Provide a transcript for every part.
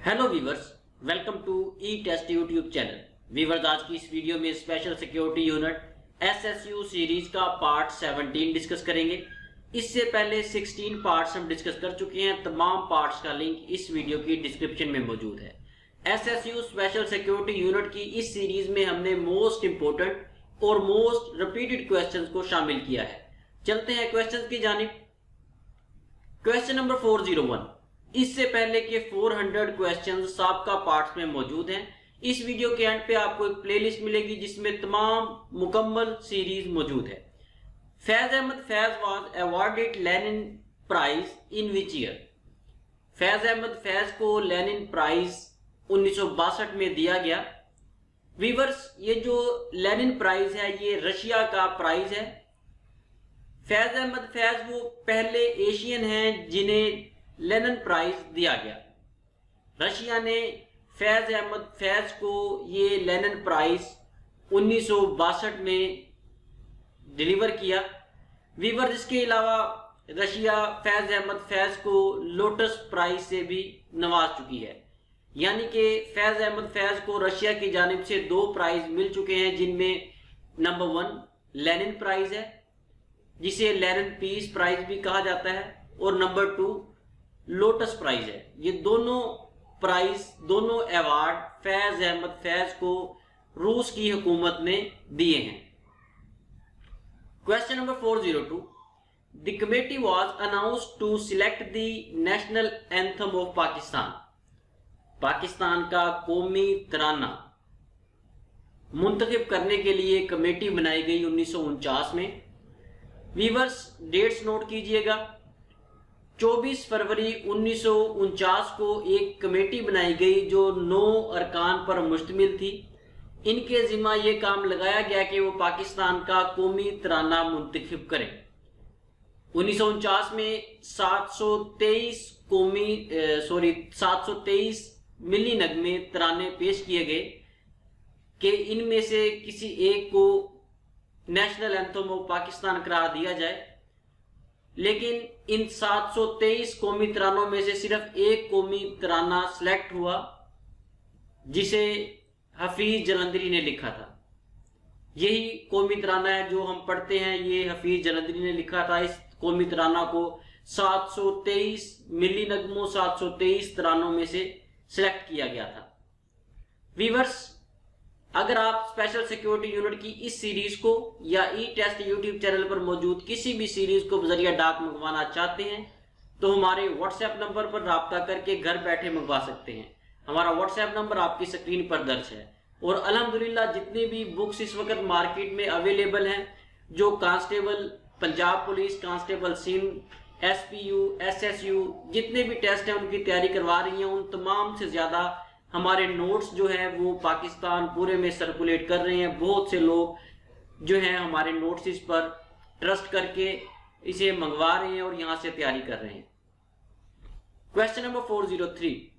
Hello viewers, welcome to E test YouTube channel. Viewers, आज की इस वीडियो में special security unit SSU series का पार्ट 17 डिस्कस करेंगे। इससे पहले 16 पार्ट्स हम डिस्कस कर चुके हैं। तमाम पार्ट्स का लिंक इस वीडियो की डिस्क्रिप्शन में मौजूद है। एसएसयू स्पेशल सिक्योरिटी यूनिट की इस सीरीज में हमने मोस्ट इंपोर्टेंट और मोस्ट रिपीटेड क्वेश्चंस को शामिल किया है। चलते हैं क्वेश्चंस की जानिब। Question number 401। इससे पहले के 400 क्वेश्चंस साबका पार्ट्स में मौजूद हैं। इस वीडियो के एंड पे आपको एक प्लेलिस्ट मिलेगी जिसमें तमाम मुकम्मल सीरीज मौजूद है। Faiz Ahmed Faiz was awarded Lenin prize in which year? Faiz Ahmed Faiz को लेनिन प्राइज 1962 में दिया गया। वीवर्स, ये जो लेनिन प्राइज है ये रशिया का प्राइज है। फैज अहमद फैज वो पहले एशियन हैं जिन्हें लेनिन प्राइज दिया गया। रशिया ने फैज अहमद फैज को ये लेनिन प्राइज 1962 में डिलीवर किया। वीवर, इसके अलावा रशिया फैज अहमद फैज को लोटस प्राइज से भी नवाज चुकी है। यानी कि फैज अहमद फैज को रशिया की जानिब से 2 प्राइज मिल चुके हैं, जिनमें नंबर 1 लेनिन प्राइज है जिसे लेनिन पीस प्राइज भी कहा जाता है, और नंबर 2 लोटस प्राइज है। ये दोनों प्राइज, दोनों अवार्ड फैज अहमद फैज को रूस की हुकूमत ने दिए हैं। Question number 402। The committee was announced to select the national anthem of Pakistan. Pakistan का कौमी तराना मुंतखब करने के लिए कमेटी बनाई गई 1949 में। वीवर्स, डेट्स नोट कीजिएगा। 24 फरवरी 1949 को एक कमेटी बनाई गई जो 9 अरकान पर मुश्तमिल थी। इनके जिम्मा ये काम लगाया गया कि वो पाकिस्तान का कौमी तराना मुंतखब करें। 1949 में 723 मिली नगमे तराने पेश किए गए कि इनमें से किसी एक को नेशनल एंथम ऑफ पाकिस्तान करार दिया जाए। लेकिन इन 723 कौमी तरानों में से सिर्फ एक कौमी तराना सिलेक्ट हुआ जिसे हफीज जलंधरी ने लिखा था। यही कौमी तराना है जो हम पढ़ते हैं, ये हफीज जलंधरी ने लिखा था। इस कौमी तराना को 723 मिली नगमों 723 तरानों में से सिलेक्ट किया गया था। वीवर्स, अगर आप स्पेशल सिक्योरिटी यूनिट की इस सीरीज को या ई टेस्ट यूट्यूब चैनल पर मौजूद किसी भी सीरीज को बजरिया डाक मंगवाना चाहते हैं तो हमारे व्हाट्सएप नंबर पर राब्ता करके घर बैठे मंगवा सकते हैं। हमारा व्हाट्सएप नंबर आपकी स्क्रीन पर दर्ज है। और अल्हम्दुलिल्लाह जितनी भी बुक्स इस वक्त मार्केट में अवेलेबल हैं, जो constable Punjab police, constable Sindh, SPU, SSU जितने भी टेस्ट हैं उनकी तैयारी करवा रही हैं, उन तमाम से ज्यादा हमारे नोट्स जो है वो पाकिस्तान पूरे में सर्कुलेट कर रहे हैं। बहुत से लोग जो हैं हमारे नोट्स इस पर ट्रस्ट करके इसे मंगवा रहे हैं और यहां से तैयारी कर रहे हैं। Question number 403।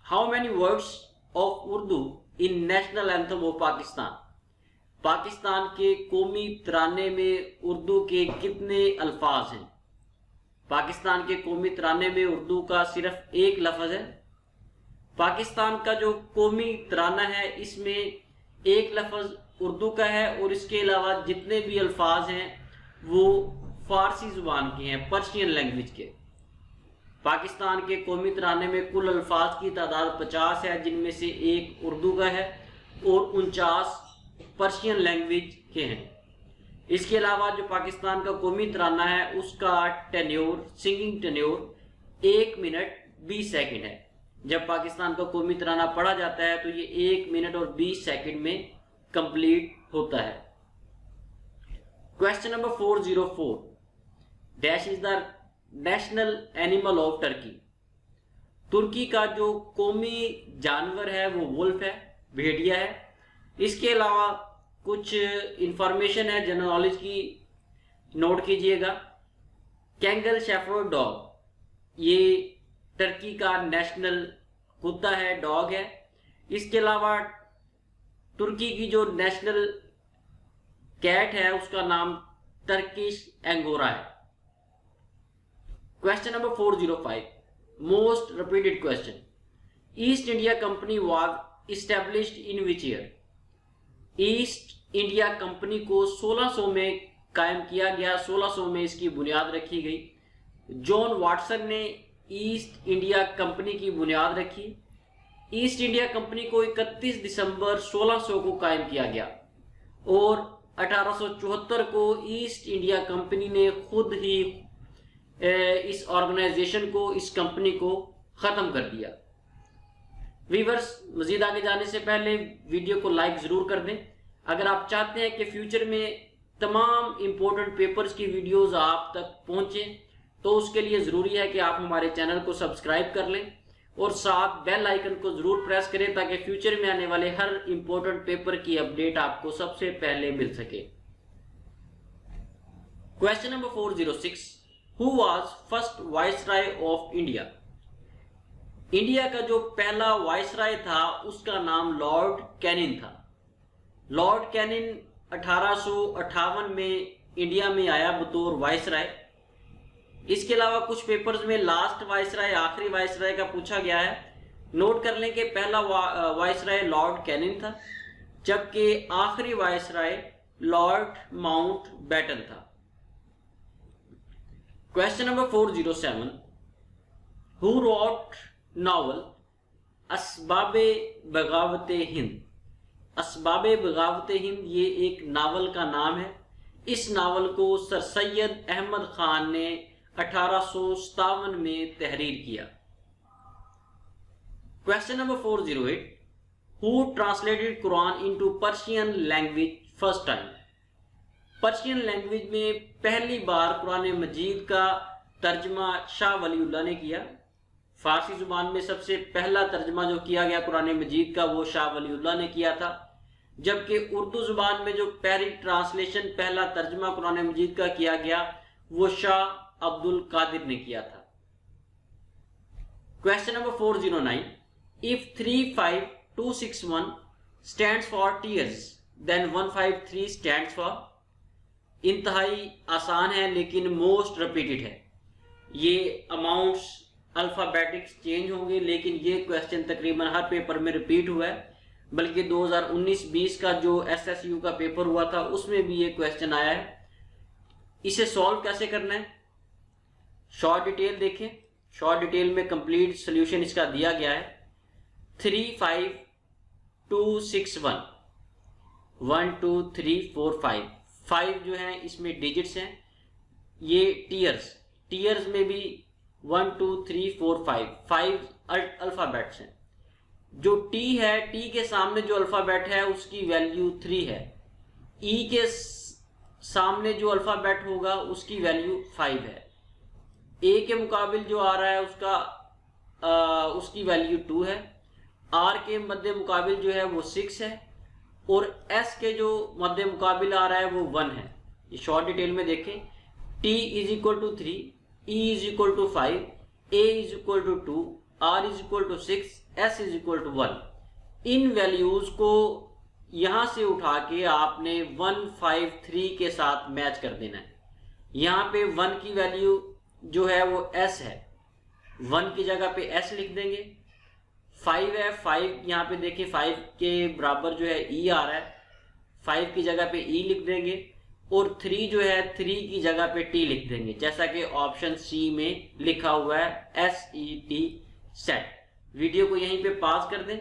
How many words of Urdu in national anthem of Pakistan? Pakistan के कौमी तराने में उर्दू के कितने अल्फाज हैं? पाकिस्तान के कौमी तराने में उर्दू का सिर्फ एक लफ्ज है। पाकिस्तान का जो कौमी तराना है इसमें एक लफ्ज उर्दू का है और इसके अलावा जितने भी अल्फाज हैं वो फारसी जुबान के हैं, पर्शियन लैंग्वेज के। पाकिस्तान के कौमी तराने में कुल अल्फाज की तादाद 50 है, जिनमें से एक उर्दू का है और 49 पर्शियन लैंग्वेज के हैं। इसके अलावा जो पाकिस्तान का कौमी तराना है उसका tenure, singing tenure 1 minute 20 second है। जब पाकिस्तान का कौमी तराना पढ़ा जाता है तो ये 1 मिनट और 20 सेकंड में कंप्लीट होता है। Question number 404। Dash is the national animal of Turkey? तुर्की का जो कौमी जानवर है वो वुल्फ है, भेड़िया है। इसके अलावा कुछ इंफॉर्मेशन है जनरल नॉलेज की, नोट कीजिएगा। कैंगल शेफर्ड डॉग ये टर्की का नेशनल कुत्ता है, डॉग है। इसके अलावा तुर्की की जो नेशनल कैट है उसका नाम टर्किश एंगोरा है। Question number 405। Most repeated question. East India company was established in which year? East India company को 1600 में कायम किया गया, 1600 में इसकी बुनियाद रखी गई। जॉन वाटसन ने ईस्ट इंडिया कंपनी की बुनियाद रखी। ईस्ट इंडिया कंपनी को 31 दिसंबर 1600 को कायम किया गया और 1874 को ईस्ट इंडिया कंपनी ने खुद ही इस ऑर्गेनाइजेशन को, इस कंपनी को खत्म कर दिया। व्यूअर्स, मजीद आगे जाने से पहले वीडियो को लाइक जरूर कर दें। अगर आप चाहते हैं कि फ्यूचर में तमाम इंपॉर्टेंट पेपर्स की वीडियोस आप तक पहुंचे तो उसके लिए ज़रूरी है कि आप हमारे चैनल को सब्सक्राइब कर लें और साथ बेल आइकन को ज़रूर प्रेस करें ताकि फ्यूचर में आने वाले हर इंपॉर्टेंट पेपर की अपडेट आपको सबसे पहले मिल सके। Question number 406, who was first viceroy of India? India का जो पहला वाइसराय था उसका नाम लॉर्ड कैनिन था। लॉर्ड कैनिन 1858 में इंडिया में आया बतौर वाइसराय। इसके अलावा कुछ पेपर्स में लास्ट वाइसराय, आखिरी वाइसराय का पूछा गया है। नोट कर लें कि पहला वाइसराय लॉर्ड कैनिन था जबकि आखिरी वाइसराय लॉर्ड माउंटबेटन था। Question number 407, who wrote novel Asbabe Baghawate Hind? Asbabe Baghawate Hind ये एक नावल का नाम है। इस नावल को सर सैयद अहमद खान ने 1857 में तहरीर किया। Question number 408, who translated Quran into Persian language first time? Persian language में पहली बार कुरान मजीद का तर्जमा शाह वलीउल्लाह ने किया। फारसी जुबान में सबसे पहला तर्जमा जो किया गया कुरान मजीद का वो शाह वलीउल्लाह ने किया था, जबकि उर्दू जुबान में जो पहली ट्रांसलेशन, पहला तर्जमा कुरान मजीद का किया गया वो शाह अब्दुल कादिर ने किया था। Question number 409, if 35261 stands for tears then 153 stands for? इंतहाई आसान है लेकिन मोस्ट रिपीटेड है। ये अमाउंट्स अल्फाबेटिक्स चेंज होंगे लेकिन ये क्वेश्चन तकरीबन हर पेपर में रिपीट हुआ है, बल्कि 2019-20 का जो SSU का पेपर हुआ था उसमें भी ये क्वेश्चन आया है। इसे सॉल्व कैसे करना है, शॉर्ट डिटेल देखें। शॉर्ट डिटेल में कंप्लीट सोल्यूशन इसका दिया गया है। 35261 1 2 3 4 5 5 जो है इसमें डिजिट्स हैं। ये टीयर्स में भी 1 2 3 4 5 अल्फाबेट्स हैं। जो टी है, टी के सामने जो अल्फाबेट है उसकी वैल्यू 3 है। ई के सामने जो अल्फाबेट होगा उसकी वैल्यू 5 है। ए के मुकाबिल जो आ रहा है उसकी वैल्यू 2 है। आर के मध्य मुकाबिल जो है वो 6 है और एस के जो मध्य मुकाबिल आ रहा है वो 1 है। ये शॉर्ट डिटेल में देखें। T is equal to 3, E is equal to 5, A is equal to 2, R is equal to 6, S is equal to 1। इन वैल्यूज को यहां से उठा के आपने 153 के साथ मैच कर देना है। यहाँ पे 1 की वैल्यू जो है वो एस है, 1 की जगह पे एस लिख देंगे। 5 है, 5 यहाँ पे देखिए 5 के बराबर जो है ई आ रहा है, 5 की जगह पे ई लिख देंगे और 3 जो है 3 की जगह पे टी लिख देंगे, जैसा कि ऑप्शन सी में लिखा हुआ है SET सेट। वीडियो को यहीं पे पॉज कर दें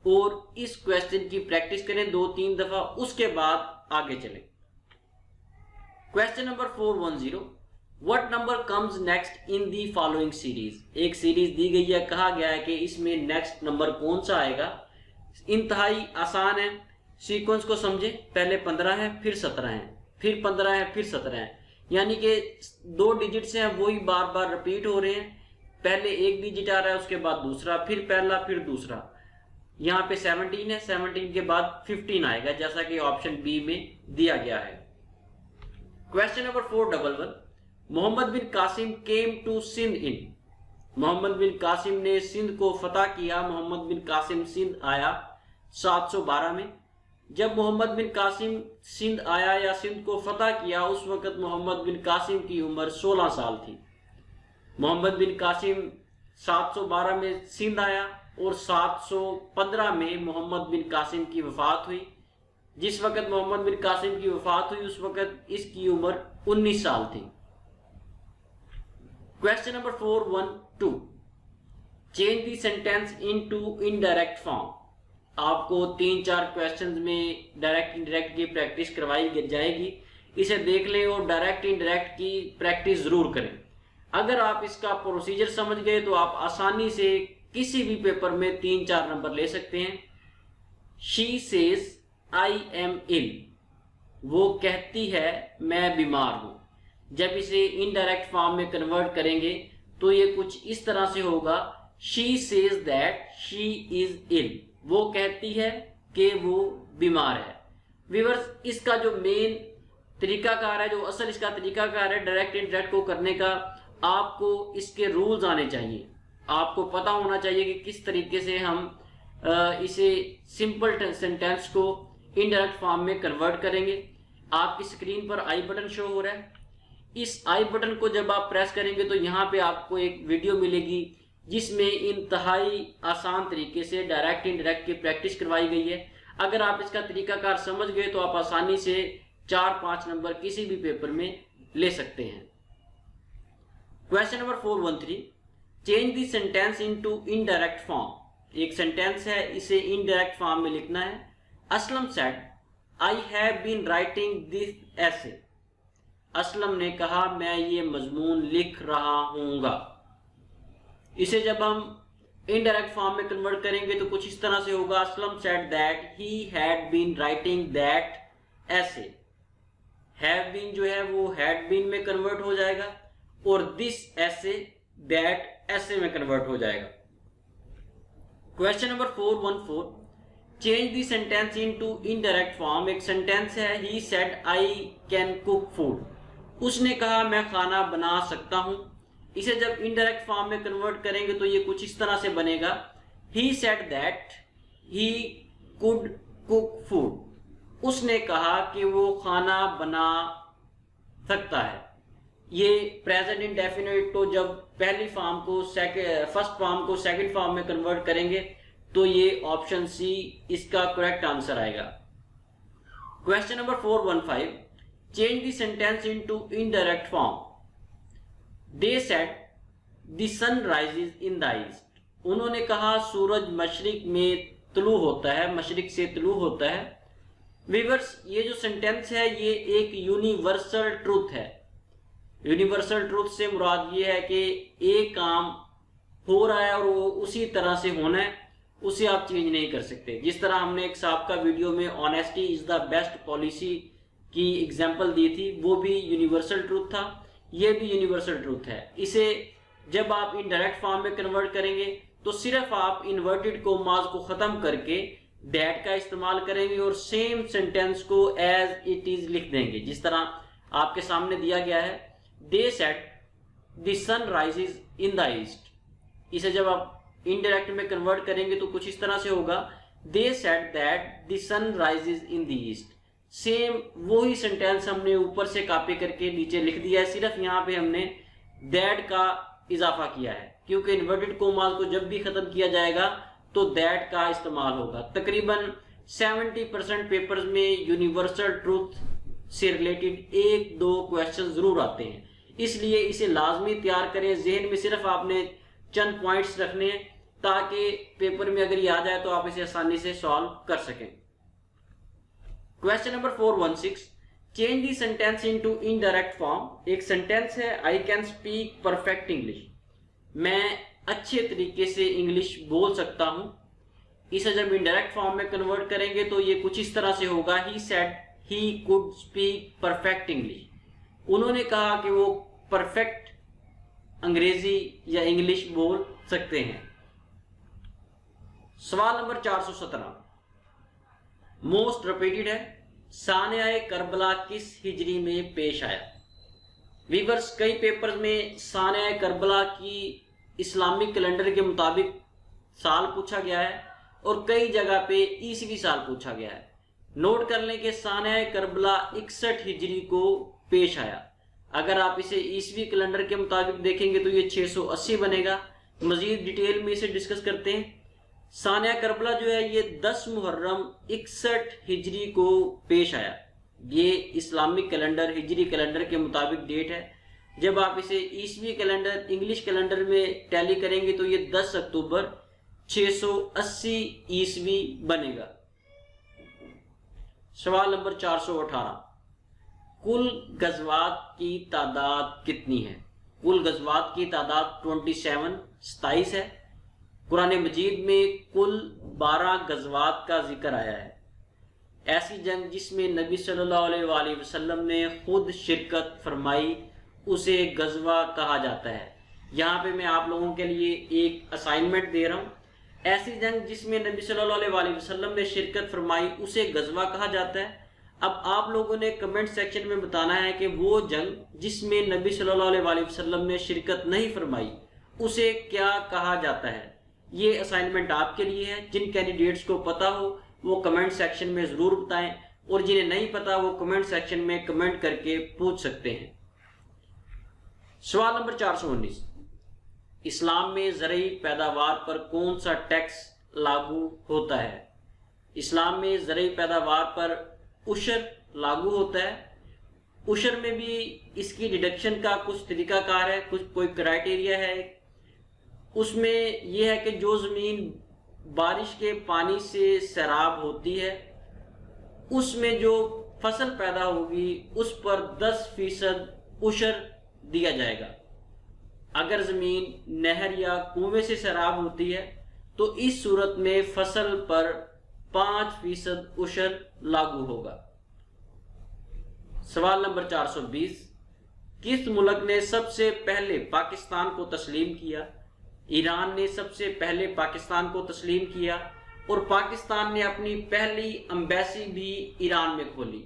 और इस क्वेश्चन की प्रैक्टिस करें 2-3 दफा, उसके बाद आगे चलें। Question number 410, what number comes next in the following series? एक सीरीज दी गई है, कहा गया है कि इसमें नेक्स्ट नंबर कौन सा आएगा। इंतहाई आसान है, सीक्वेंस को समझे। पहले 15 है, फिर 17 है, फिर 15 है, फिर 17 है, यानी कि 2 डिजिट्स हैं वही बार बार रिपीट हो रहे हैं। पहले एक डिजिट आ रहा है, उसके बाद दूसरा, फिर पहला, फिर दूसरा। यहाँ पे 17 है, 17 के बाद 15 आएगा, जैसा कि ऑप्शन बी में दिया गया है। Question number 411, Mohammad bin Qasim came to Sindh in? Mohammad bin Qasim ने सिंध को फतह किया। मोहम्मद बिन कासिम सिंध आया 712 में। जब मोहम्मद बिन कासिम सिंध आया या सिंध को फतह किया उस वक्त मोहम्मद बिन कासिम की उम्र 16 साल थी। मोहम्मद बिन कासिम 712 में सिंध आया, और 715 में मोहम्मद बिन कासिम की वफात हुई। जिस वक्त मोहम्मद बिन कासिम की वफात हुई उस वक्त इसकी उम्र 19 साल थी। Question number 412, change the sentence into indirect form. आपको 3-4 क्वेश्चंस में डायरेक्ट इनडायरेक्ट की प्रैक्टिस करवाई जाएगी, इसे देख लें और डायरेक्ट इनडायरेक्ट की प्रैक्टिस जरूर करें। अगर आप इसका प्रोसीजर समझ गए तो आप आसानी से किसी भी पेपर में 3-4 नंबर ले सकते हैं। She says I am ill, वो कहती है मैं बीमार हूं। जब इसे इनडायरेक्ट फॉर्म में कन्वर्ट करेंगे तो ये कुछ इस तरह से होगा, she says that she is ill, वो कहती है कि वो बीमार है। व्यूअर्स, इसका जो मेन तरीकाकार है, जो असल इसका तरीकाकार है डायरेक्ट इनडायरेक्ट को करने का, आपको इसके रूल्स आने चाहिए। आपको पता होना चाहिए कि किस तरीके से हम इसे सिंपल सेंटेंस को इनडायरेक्ट फॉर्म में कन्वर्ट करेंगे। आपकी स्क्रीन पर आई बटन शो हो रहा है। इस आई बटन को जब आप प्रेस करेंगे तो यहाँ पे आपको एक वीडियो मिलेगी जिसमें इंतहाई आसान तरीके से डायरेक्ट इनडायरेक्ट की प्रैक्टिस करवाई गई है। अगर आप इसका तरीकाकार समझ गए तो आप आसानी से 4-5 नंबर किसी भी पेपर में ले सकते हैं। Question number 413, change the sentence into indirect form. एक सेंटेंस है, इसे इनडायरेक्ट फॉर्म में लिखना है। Aslam said I have been writing this essay. Aslam ने कहा मैं ये मजमून लिख रहा हूँगा। इसे जब हम इनडायरेक्ट फॉर्म में कन्वर्ट करेंगे तो कुछ इस तरह से होगा, Aslam said that he had been writing that essay. Have been जो है वो हैड बीन में कन्वर्ट हो जाएगा और दिस एसे दैट एसे में कन्वर्ट हो जाएगा। Question number 414, change the sentence into indirect form. एक सेंटेंस है, he said I can cook food. उसने कहा मैं खाना बना सकता हूं। इसे जब इनडायरेक्ट फॉर्म में कन्वर्ट करेंगे तो ये कुछ इस तरह से बनेगा, he said that he could cook food. उसने कहा कि वो खाना बना सकता है। ये प्रेजेंट इंडेफिनिट को जब पहली फॉर्म को फर्स्ट फॉर्म को सेकंड फॉर्म में कन्वर्ट करेंगे तो ये ऑप्शन सी इसका करेक्ट आंसर आएगा। Question number 415, change the sentence into indirect form. They said the sun rises in the east. उन्होंने कहा सूरज मशरिक में तुलू होता है, मशरिक से तुलू होता है। व्यूअर्स, ये जो सेंटेंस है ये एक यूनिवर्सल ट्रूथ है। यूनिवर्सल ट्रूथ से मुराद ये है कि एक काम हो रहा है और वो उसी तरह से होना है, उसे आप चेंज नहीं कर सकते। जिस तरह हमने एक साबका वीडियो में honesty is the best policy की एग्जांपल दी थी, वो भी यूनिवर्सल ट्रूथ था, ये भी यूनिवर्सल ट्रूथ है। इसे जब आप इनडायरेक्ट फॉर्म में कन्वर्ट करेंगे तो सिर्फ आप इन्वर्टेड कोमास को खत्म करके दैट का इस्तेमाल करेंगे और सेम सेंटेंस को एज इट इज लिख देंगे जिस तरह आपके सामने दिया गया है। They said the sun rises in the east. इसे जब आप इनडायरेक्ट में कन्वर्ट करेंगे तो कुछ इस तरह से होगा, they said that the sun rises in the east. Same वही सेंटेंस हमने ऊपर से कॉपी करके नीचे लिख दिया है, सिर्फ यहाँ पे हमने दैट का इजाफा किया है क्योंकि इन्वर्टेड कोमास को जब भी खत्म किया जाएगा तो दैट का इस्तेमाल होगा। तकरीबन 70% पेपर्स में यूनिवर्सल ट्रूथ से रिलेटेड 1-2 क्वेश्चन जरूर आते हैं, इसलिए इसे लाजमी तैयार करें। जहन में सिर्फ आपने चंद पॉइंट्स रखने हैं ताकि पेपर में अगर ये आ जाए तो आप इसे आसानी से सॉल्व कर सकें। Question number 416, change the sentence into indirect form. एक सेंटेंस है, I can speak perfect English. मैं अच्छे तरीके से इंग्लिश बोल सकता हूं। इसे जब इनडायरेक्ट फॉर्म में कन्वर्ट करेंगे तो ये कुछ इस तरह से होगा, he said he could speak perfect English. उन्होंने कहा कि वो परफेक्ट अंग्रेजी या इंग्लिश बोल सकते हैं। सवाल नंबर 417 मोस्ट रिपीटेड है, सानिया करबला किस हिजरी में पेश आया। वीवर्स, कई पेपर्स में सानिया करबला की इस्लामिक कैलेंडर के मुताबिक साल पूछा गया है और कई जगह पे ईसवी साल पूछा गया है। नोट कर लें कि सानिया करबला 61 हिजरी को पेश आया। अगर आप इसे ईसवी कैलेंडर के मुताबिक देखेंगे तो ये 680 बनेगा। मजीद डिटेल में इसे डिस्कस करते हैं। सानिया करबला जो है ये 10 मुहर्रम 61 हिजरी को पेश आया। ये इस्लामिक कैलेंडर हिजरी कैलेंडर के मुताबिक डेट है। जब आप इसे ईसवी कैलेंडर इंग्लिश कैलेंडर में टैली करेंगे तो ये 10 अक्टूबर 680 ईसवी बनेगा। सवाल नंबर 418, कुल गज़वात की तादाद कितनी है? कुल गज़वात की तादाद 27 है। कुरान मजीद में कुल 12 गज़वात का जिक्र आया है। ऐसी जंग जिसमें नबी सल्लल्लाहु अलैहि वसल्लम ने खुद शिरकत फरमाई उसे गज़वा कहा जाता है। यहाँ पे मैं आप लोगों के लिए एक असाइनमेंट दे रहा हूँ। ऐसी जंग जिसमें नबी सल्लल्लाहु अलैहि वसल्लम ने शिरकत फरमाई उसे गज़वा कहा जाता है। अब आप लोगों ने कमेंट सेक्शन में बताना है कि वो जंग जिसमें नबी सल्लल्लाहु अलैहि वसल्लम ने शिरकत नहीं फरमाई उसे क्या कहा जाता है। ये असाइनमेंट आपके लिए है। जिन कैंडिडेट्स को पता हो वो कमेंट सेक्शन में ज़रूर बताएं और जिन्हें नहीं पता वो कमेंट सेक्शन में कमेंट करके पूछ सकते हैं। सवाल नंबर 419, इस्लाम में ज़रई पैदावार पर कौन सा टैक्स लागू होता है? इस्लाम में ज़रई पैदावार पर उशर लागू होता है। उशर में भी इसकी डिडक्शन का कुछ तरीकाकार है, कुछ कोई क्राइटेरिया है। उसमें यह है कि जो ज़मीन बारिश के पानी से सैराब होती है उसमें जो फसल पैदा होगी उस पर 10% उशर दिया जाएगा। अगर ज़मीन नहर या कुएं से सैराब होती है तो इस सूरत में फसल पर 5% उशर लागू होगा। सवाल नंबर 420, किस मुल्क ने सबसे पहले पाकिस्तान को तस्लीम किया? ईरान ने सबसे पहले पाकिस्तान को तस्लीम किया और पाकिस्तान ने अपनी पहली एम्बेसी भी ईरान में खोली,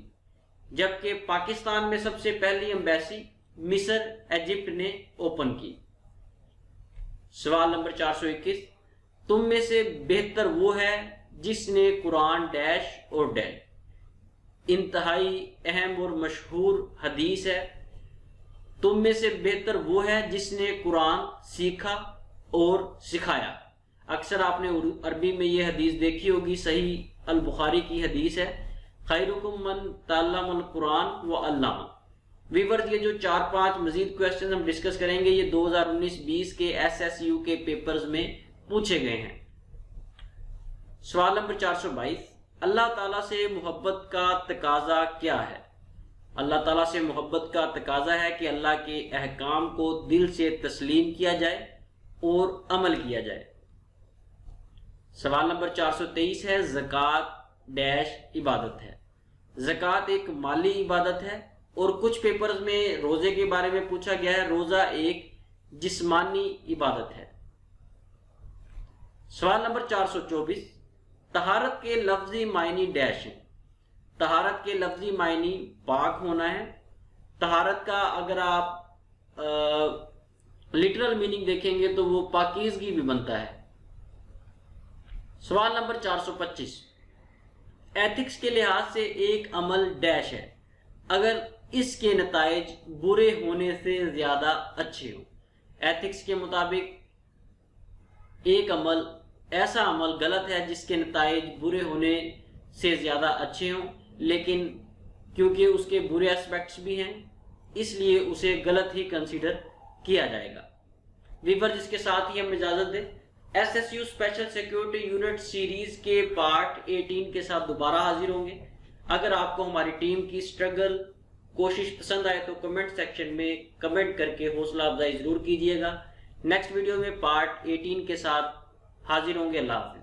जबकि पाकिस्तान में सबसे पहली एम्बेसी मिस्र इजिप्ट ने ओपन की। सवाल नंबर 421, तुम में से बेहतर वो है जिसने कुरान डैश और डैश। इंतहाई अहम और मशहूर हदीस है। तुम में से बेहतर वो है जिसने कुरान सीखा और सिखाया। अक्सर आपने अरबी में ये हदीस देखी होगी, सही अल बुखारी की हदीस है, खैरुकुम मन तअल्लमल कुरान व अल्लमा। वीवर्स, ये जो 4-5 मजीद क्वेश्चन हम डिस्कस करेंगे ये 2019-20 के SSU के पेपर्स में पूछे गए हैं। सवाल नंबर 422, अल्लाह ताला से मोहब्बत का तकाजा क्या है? अल्लाह ताला से मोहब्बत का तकाजा है कि अल्लाह के अहकाम को दिल से तस्लीम किया जाए और अमल किया जाए। सवाल नंबर 423 है, ज़कात डैश इबादत है। ज़कात एक माली इबादत है और कुछ पेपर्स में रोज़े के बारे में पूछा गया है। रोज़ा एक जिस्मानी इबादत है। सवाल नंबर 424, तहारत के लफ्जी मायनी डैश है। तहारत के लफ्जी मायनी पाक होना है। तहारत का अगर आप लिटरल मीनिंग देखेंगे तो वो पाकीज़गी भी बनता है। सवाल नंबर 425, एथिक्स के लिहाज से एक अमल डैश है अगर इसके नताइज बुरे होने से ज्यादा अच्छे हो। एथिक्स के मुताबिक एक अमल ऐसा अमल गलत है जिसके नताइज बुरे होने से ज्यादा अच्छे हों, लेकिन क्योंकि उसके बुरे एस्पेक्ट्स भी हैं इसलिए उसे गलत ही कंसीडर किया जाएगा। वीवर, जिसके साथ ही हम इजाजत दें। SSU special security unit series के पार्ट 18 के साथ दोबारा हाजिर होंगे। अगर आपको हमारी टीम की स्ट्रगल कोशिश पसंद आए तो कमेंट सेक्शन में कमेंट करके हौसला अफजाई जरूर कीजिएगा। नेक्स्ट वीडियो में पार्ट 18 के साथ हाजिर होंगे। अल्लाह हाफिज।